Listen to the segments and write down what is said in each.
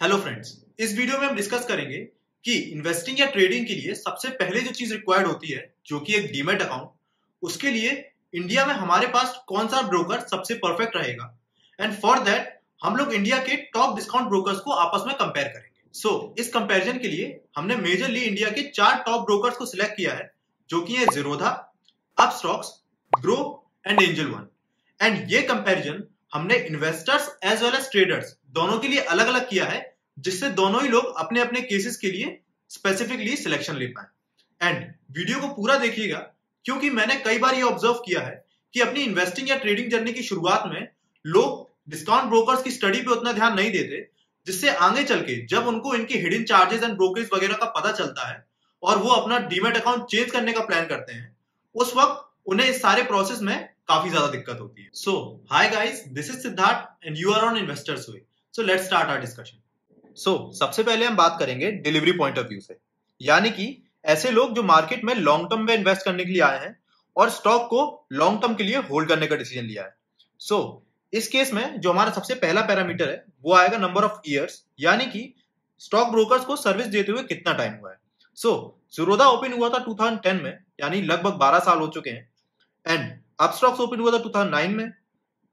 Hello friends, इस video में हम डिस्कस करेंगे कि इन्वेस्टिंग या ट्रेडिंग के लिए सबसे पहले जो चीज रिक्वायर्ड होती है जो कि एक डीमैट अकाउंट, उसके लिए इंडिया में हमारे पास कौन सा ब्रोकर सबसे परफेक्ट रहेगा। एंड फॉर दैट हम लोग इंडिया के टॉप डिस्काउंट ब्रोकर्स को आपस में कंपेयर करेंगे। इस कंपैरिजन के लिए हमने मेजरली इंडिया के 4 टॉप ब्रोकर्स को सिलेक्ट किया है जो कि है Zerodha, Upstox, Groww and Angel One. And ये कंपैरिजन हमने investors as well as traders दोनों के लिए अलग अलग किया है, जिससे दोनों ही लोग अपने अपने केसेस के लिए स्पेसिफिकली सिलेक्शन ले पाए। एंड वीडियो को पूरा देखिएगा, क्योंकि मैंने कई बार ये ऑब्जर्व किया है कि अपनी इन्वेस्टिंग या ट्रेडिंग जर्नी की शुरुआत में लोग डिस्काउंट ब्रोकर्स की स्टडी पे उतना ध्यान नहीं देते, जिससे आगे चल के जब उनको इनकी हिडन चार्जेस एंड ब्रोकरेज वगैरह का पता चलता है और वो अपना डीमैट अकाउंट चेंज करने का प्लान करते हैं, उस वक्त उन्हें इस सारे प्रोसेस में काफी ज्यादा दिक्कत होती है। So hi guys, this is Siddharth and you are on investors way. So let's start our discussion. सबसे पहले हम बात करेंगे डिलीवरी पॉइंट ऑफ व्यू से, यानी कि ऐसे लोग जो मार्केट में लॉन्ग टर्म में इन्वेस्ट करने के लिए आए हैं और स्टॉक को लॉन्ग टर्म के लिए होल्ड करने का डिसीजन लिया है। इस केस में जो हमारा सबसे पहला पैरामीटर है वो आएगा नंबर ऑफ ईयर्स, यानी कि स्टॉक ब्रोकर्स को सर्विस देते हुए कितना टाइम हुआ है। ज़ीरोधा ओपन हुआ था 2010 में, यानी लगभग 12 साल हो चुके हैं। एंड अपस्टॉक्स ओपन हुआ था 2009 में,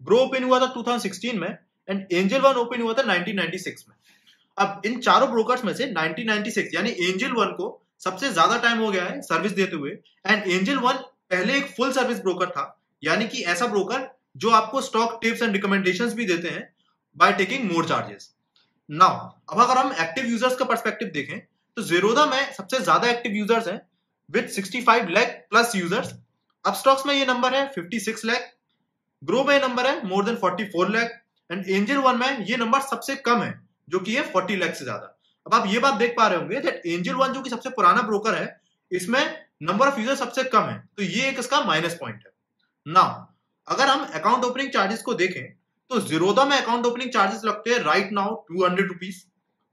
ग्रो ओपन हुआ था 2016 में एंड एंजल वन ओपन हुआ था 1996 में। अब इन चारों ब्रोकर्स में से 1996 यानी एंजल वन को सबसे ज्यादा टाइम हो गया है सर्विस देते हुए। एंड एंजल वन पहले एक फुल सर्विस ब्रोकर था, यानी कि ऐसा ब्रोकर जो आपको स्टॉक टिप्स एंड रिकमेंडेशंस भी देते हैं by taking more charges. Now अब अगर हम एक्टिव यूजर्स का पर्सपेक्टिव देखें तो ज़ीरोधा में सबसे ज्यादा एक्टिव यूजर्स हैं with 65 lakh plus users. Upstox में ये नंबर है 56 लाख, ग्रो में नंबर है more than 44 lakh and Angel one में ये नंबर सबसे कम है जो कि है 40 लाख से ज्यादा। अब आप ये बात देख पा रहे होंगे दैट एंजल वन जो कि सबसे पुराना ब्रोकर है, इसमें नंबर ऑफ यूजर सबसे कम है, तो ये एक इसका माइनस पॉइंट है। नाउ अगर हम अकाउंट ओपनिंग चार्जेस को देखें तो ज़ीरोधा में अकाउंट ओपनिंग चार्जेस लगते हैं राइट नाउ 200 रुपीज।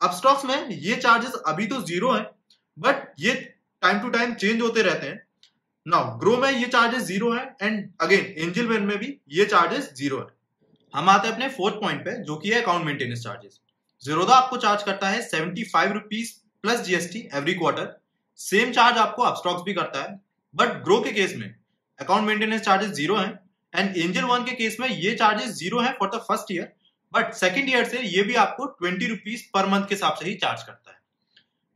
अपस्टॉक्स में ये चार्जेस अभी तो जीरो है, बट ये टाइम टू टाइम चेंज होते रहते हैं। नाउ ग्रो में ये चार्जेस जीरो है एंड अगेन एंजल वन में भी ये चार्जेस जीरो है। हम आते हैं अपने फोर्थ पॉइंट पे जो कि है अकाउंट मेंटेनेंस चार्जेस। ज़ीरोधा आपको चार्ज करता है 75 rupees plus GST every quarter. Same charge आपको अपस्टॉक्स भी करता है, बट ग्रो के केस में अकाउंट मेंटेनेंस चार्जेस जीरो है एंड एंजल वन के केस में ये चार्जेस जीरो है for the first year, but second year से ये भी आपको 20 रुपीज पर मंथ के हिसाब से ही चार्ज करता है।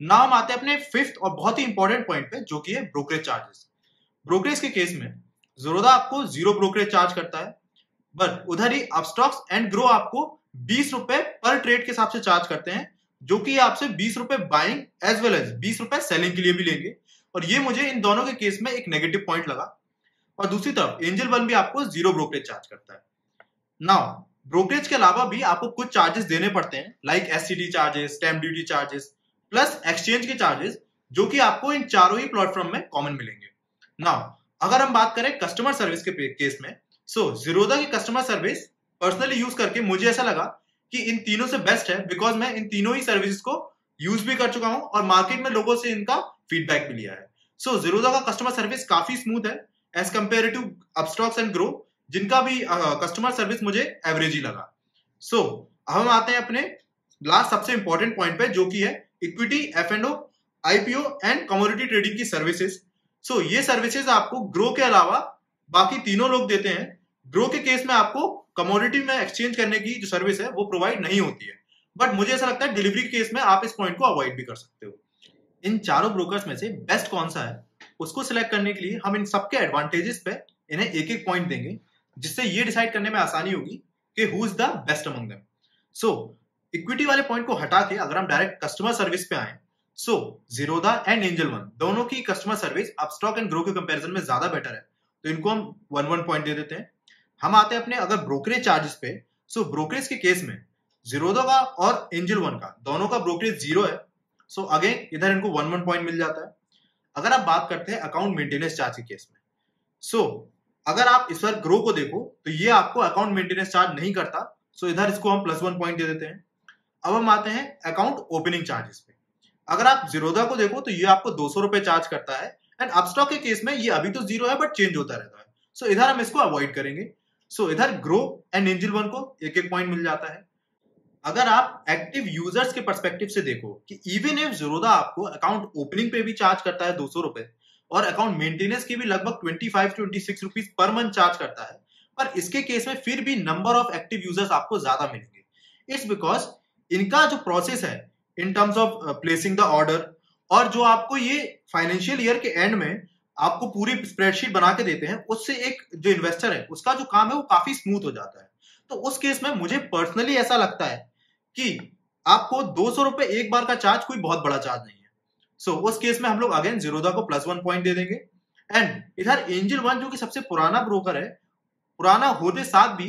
नाउ हम आते हैं अपने फिफ्थ और बहुत ही इंपॉर्टेंट पॉइंट पे जो कि है ब्रोकरेज चार्जेस। ब्रोकरेज के केस में ज़ीरोधा आपको जीरो ब्रोकरेज चार्ज करता है, बट उधर ही अपस्टॉक्स एंड ग्रो आपको 20 रुपए पर ट्रेड के हिसाब से चार्ज करते हैं, जो कि आपसे 20 रुपए बाइंग एज वेल एज 20 रुपए सेलिंग के लिए भी लेंगे। और ये मुझे इन दोनों के केस में एक नेगेटिव पॉइंट लगा। और दूसरी तरफ एंजल वन भी आपको जीरो ब्रोकरेज चार्ज करता है। नाउ ब्रोकरेज के अलावा भी आपको कुछ चार्जेस देने पड़ते हैं, like SCD charges, stamp duty charges plus exchange के चार्जेस, जो कि आपको इन चारों ही प्लेटफॉर्म में कॉमन मिलेंगे। नाउ अगर हम बात करें कस्टमर सर्विस के केस में, ज़ीरोधा की कस्टमर सर्विस पर्सनली यूज करके मुझे ऐसा लगा कि इन तीनों से बेस्ट है, बिकॉज मैं इन तीनों ही सर्विसेज को यूज भी कर चुका हूं और मार्केट में लोगों से इनका फीडबैक भी लिया है। ज़ीरोधा का कस्टमर सर्विस काफी स्मूथ है as compare to Upstox and Groww, जिनका भी कस्टमर सर्विस मुझे एवरेज ही लगा। अब हम आते हैं अपने लास्ट सबसे इंपॉर्टेंट पॉइंट पे जो कि है इक्विटी, एफ&ओ, आईपीओ एंड कमोडिटी ट्रेडिंग की सर्विसेज। ये सर्विसेज आपको ग्रो के अलावा बाकी तीनों लोग देते हैं। ग्रो के केस में आपको कमोडिटी में एक्सचेंज करने की जो सर्विस है वो प्रोवाइड नहीं होती है, बट मुझे ऐसा लगता है डिलीवरी केस में आप इस पॉइंट को अवॉइड भी कर सकते हो। इन चारों ब्रोकर्स में से बेस्ट कौन सा है उसको सिलेक्ट करने के लिए हम इन सबके एडवांटेजेस पे इन्हें एक एक पॉइंट देंगे, जिससे ये डिसाइड करने में आसानी होगी कि who is the best among them. Equity वाले पॉइंट को हटा के अगर हम डायरेक्ट कस्टमर सर्विस पे आए, ज़ीरोधा एंड एंजल वन दोनों की customer service Upstox and grow के कंपैरिजन में ज्यादा बेटर है, तो इनको हम 1-1 पॉइंट दे देते हैं। हम आते हैं अपने अगर ब्रोकरेज चार्जेस पे, ब्रोकरेज के केस में ज़ीरोधा का और एंजल वन का दोनों का ब्रोकरेज जीरो है, अगेन इधर इनको 1-1 पॉइंट मिल जाता है। अगर आप बात करते हैं अकाउंट मेंटेनेंस चार्ज के केस में, अगर आप इस बार ग्रो को देखो तो ये आपको अकाउंट मेंटेनेंस चार्ज नहीं करता, इधर इसको हम +1 पॉइंट दे देते हैं। अब हम आते हैं अकाउंट ओपनिंग चार्जेस पे। अगर आप ज़ीरोधा को देखो तो ये आपको 200 रुपए चार्ज करता है एंड अपस्टॉक के केस में ये अभी तो जीरो है बट चेंज होता रहता है, इधर हम इसको अवॉइड करेंगे। इधर ग्रो एंड एंजल वन को एक एक पॉइंट मिल जाता है। अगर आप एक्टिव यूजर्स के पर्सपेक्टिव से देखो कि इवन इफ ज़ीरोधा आपको अकाउंट ओपनिंग पे भी चार्ज करता है 200 रुपए और अकाउंट मेंटेनेंस की भी लगभग 25-26 रुपीज पर मंथ चार्ज करता है, पर इसके केस में फिर भी नंबर ऑफ एक्टिव यूजर्स आपको ज्यादा मिलेंगे। इट्स बिकॉज इनका जो प्रोसेस है in terms of placing the order और जो आपको ये फाइनेंशियल ईयर के एंड में आपको पूरी स्प्रेडशीट बना के देते हैं, उससे एक जो इन्वेस्टर है उसका जो काम है वो काफी स्मूथ हो जाता है। तो उस केस में मुझे पर्सनली ऐसा लगता है कि आपको 200 रुपए एक बार का चार्ज कोई बहुत बड़ा चार्ज नहीं है। सो उस केस में हम लोग अगेन ज़ीरोधा को +1 पॉइंट दे देंगे। एंड इधर एंजल वन जो कि सबसे पुराना ब्रोकर है, पुराना होते साथ भी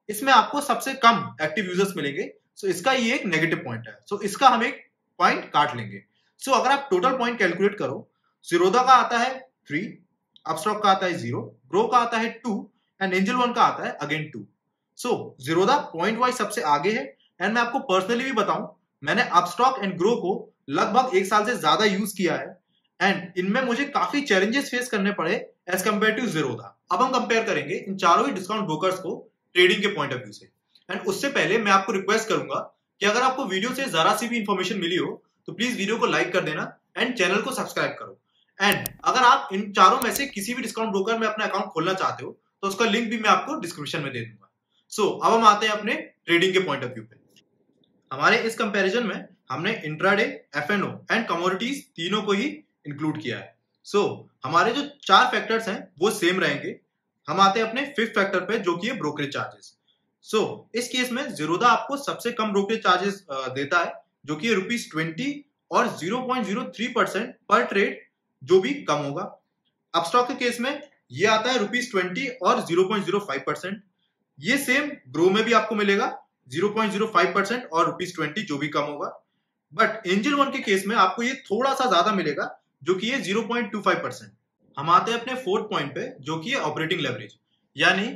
इसमें आपको सबसे कम एक्टिव यूजर्स मिलेंगे। सो इसका ये एक नेगेटिव पॉइंट है। सो इसका हम एक पॉइंट काट लेंगे। सो अगर आप टोटल पॉइंट कैलकुलेट करो, ज़ीरोधा का आता है 3, अपस्टॉक का आता है 0, ग्रो का आता है 2 एंड एंजल वन का आता है अगेन 2। सो ज़ीरोधा पॉइंट वाइज सबसे आगे है। एंड मैं आपको पर्सनली भी बताऊं, मैंने अपस्टॉक एंड ग्रो को लगभग 1 साल से ज्यादा यूज किया है एंड इनमें मुझे काफी चैलेंजेस फेस करने पड़े एज कंपेयर टू ज़ीरोधा। अब हम कंपेयर करेंगे इन चारों ही डिस्काउंट ब्रोकर्स को ट्रेडिंग के पॉइंट ऑफ व्यू से। एंड उससे पहले मैं आपको रिक्वेस्ट करूंगा कि अगर आपको वीडियो से जरा सी भी इंफॉर्मेशन मिली हो तो प्लीज वीडियो को लाइक कर देना एंड चैनल को सब्सक्राइब करो। एंड अगर आप इन चारों में से किसी भी डिस्काउंट ब्रोकर में अपना अकाउंट खोलना चाहते हो तो उसका लिंक भी मैं आपको डिस्क्रिप्शन में दे दूंगा। सो अब हम आते हैं अपने ट्रेडिंग के पॉइंट ऑफ व्यू पे। हमारे इस कंपैरिजन में हमने इंट्राडे, एफएनओ एंड कमोडिटीज तीनों को ही इंक्लूड किया है। सो हमारे जो 4 फैक्टर्स हैं वो सेम रहेंगे। हम आते हैं अपने 5th फैक्टर पे जो कि है ब्रोकरेज चार्जेस। सो इस केस में ज़ीरोधा आपको सबसे कम ब्रोकरेज चार्जेस देता है जो कि ₹20 और 0.03% पर ट्रेड, जो भी कम होगा। अपस्टॉक के केस में ये आता है ₹20 और 0.05%। ये सेम ग्रो में भी आपको मिलेगा 0.05% और ₹20 जो भी कम होगा। बट एंजल वन के केस में आपको ये थोड़ा सा ज्यादा मिलेगा जो कि ये 0.25%। हम आते हैं अपने 4th पॉइंट पे जो कि है ऑपरेटिंग लेवरेज, यानी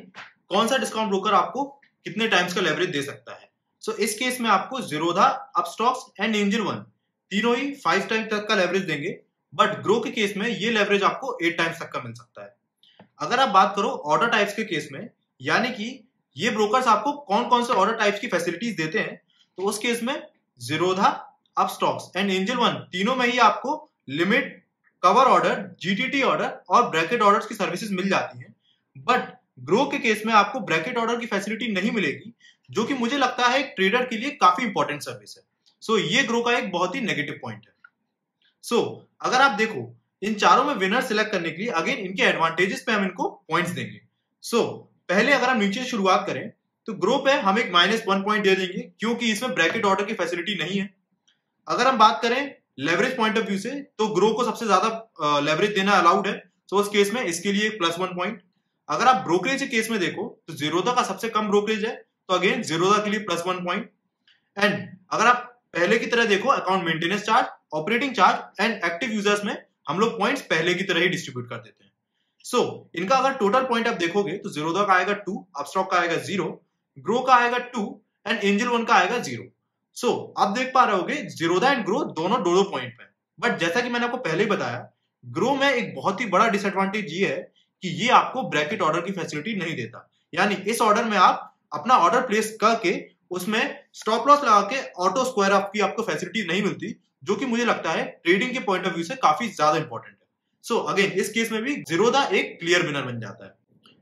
कौन सा डिस्काउंट ब्रोकर आपको कितने टाइम्स का लेवरेज दे सकता है। सो इस केस में आपको Zerodha, Upstox and Angel one तीनों ही 5 टाइम्स तक का लेवरेज देंगे। बट ग्रो के केस में ये लेवरेज आपको 8 टाइम्स तक का मिल सकता है। अगर आप बात करो ऑर्डर टाइप्स के केस में, यानी कि ये ब्रोकर्स आपको कौन कौन से ऑर्डर टाइप्स की फैसिलिटीज देते हैं, तो उस केस में Zerodha, Upstox and Angel one तीनों में ही आपको limit, cover order, GTT order और ब्रैकेट ऑर्डर्स की सर्विसेज मिल जाती हैं। बट ग्रो के केस में आपको ब्रैकेट ऑर्डर की फैसिलिटी नहीं मिलेगी, जो कि मुझे लगता है एक ट्रेडर के लिए काफी इंपॉर्टेंट सर्विस है। सो ये ग्रो का एक बहुत ही नेगेटिव पॉइंट है। सो अगर आप देखो इन चारों में विनर सिलेक्ट करने के लिए अगेन इनके एडवांटेजेस पे हम इनको पॉइंट्स देंगे। सो पहले अगर हम नीचे शुरुआत करें तो ग्रो पे हम एक -1 पॉइंट दे देंगे क्योंकि इसमें ब्रैकेट ऑर्डर की फैसिलिटी नहीं है। अगर हम बात करें लेवरेज पॉइंट ऑफ व्यू से तो ग्रो को सबसे ज्यादा लेवरेज देना अलाउड है, तो उस केस में इसके लिए +1 पॉइंट। अगर आप ब्रोकरेज के केस में देखो तो ज़ीरोधा का सबसे कम ब्रोकरेज है, तो अगेन ज़ीरोधा के लिए +1 पॉइंट। एंड अगर आप पहले की तरह देखो account maintenance charge, operating charge and active users में हम लोग पॉइंट्स पहले की तरह ही डिस्ट्रीब्यूट कर देते हैं। सो इनका अगर टोटल पॉइंट आप देखोगे तो ज़ीरोधा का आएगा 2, अपस्टॉक का आएगा 0, ग्रो का आएगा 2 एंड एंजल वन का आएगा 0। सो आप देख पा रहे होगे ज़ीरोधा एंड ग्रो दोनों 2-2 पॉइंट पे। बट जैसा कि मैंने आपको पहले ही बताया, ग्रो में एक बहुत ही बड़ा डिसएडवांटेज ये है कि ये आपको ब्रैकेट ऑर्डर की फैसिलिटी नहीं देता। यानी इस ऑर्डर में आप अपना ऑर्डर प्लेस करके उसमें स्टॉप लॉस लगा के ऑटो स्क्वायर अप की आपको फैसिलिटी नहीं मिलती, जो कि मुझे लगता है ट्रेडिंग के पॉइंट ऑफ व्यू से काफी ज्यादा इंपॉर्टेंट है। सो अगेन इस केस में भी ज़ीरोधा एक क्लियर विनर बन जाता है।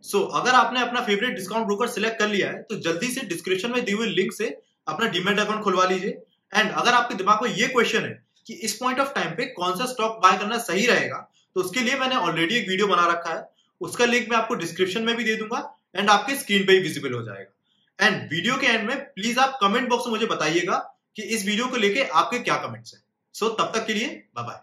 सो अगर आपने अपना फेवरेट डिस्काउंट ब्रोकर सिलेक्ट कर लिया है तो जल्दी से डिस्क्रिप्शन में दी हुई लिंक से अपना डीमैट अकाउंट खुलवा लीजिए। एंड अगर आपके दिमाग में ये क्वेश्चन है कि इस पॉइंट ऑफ टाइम पे कौन सा स्टॉक बाय करना सही रहेगा, तो उसके लिए मैंने ऑलरेडी एक वीडियो बना रखा है, उसका लिंक मैं आपको डिस्क्रिप्शन में भी दे दूंगा एंड आपके स्क्रीन पे ही विजिबल हो जाएगा। एंड वीडियो के एंड में प्लीज आप कमेंट बॉक्स में मुझे बताइएगा कि इस वीडियो को लेके आपके क्या कमेंट्स हैं। सो तब तक के लिए बाय बाय।